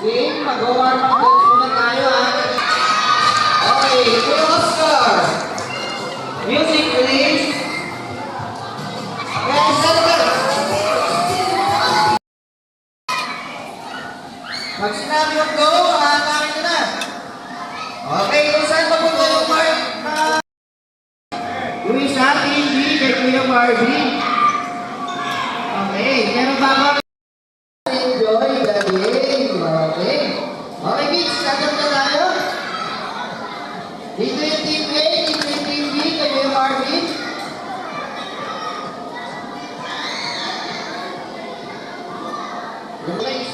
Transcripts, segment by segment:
Game, mag-warm up muna tayo ha. Okay, Kuya Oscar. Music please. Okay, set ka. Pag sinabi yung go, makakain nyo na. Okay, kung saan pa po kayo, Mark? Luisa, TV, kay Kuya Marvin. Okay, meron ba ako? Enjoy the game. Okay. Okay, Mitch, tatap na tayo. Dito yung Team A, dito yung Team B, kay Kuya Marvin. Yung place.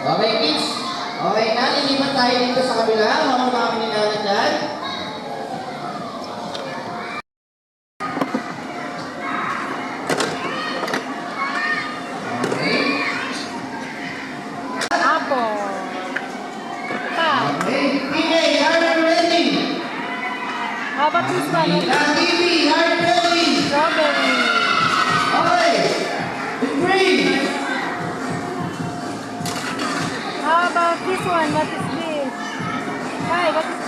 Okay, kids. Okay na, nilipat tayo dito sa kabila. Mga kami na dyan. Okay. Apple. Pop. Okay. TV, are you ready? How about this one? TV, are you ready? Strawberry. Okay. Three. How about this one? What is this? Hi, what is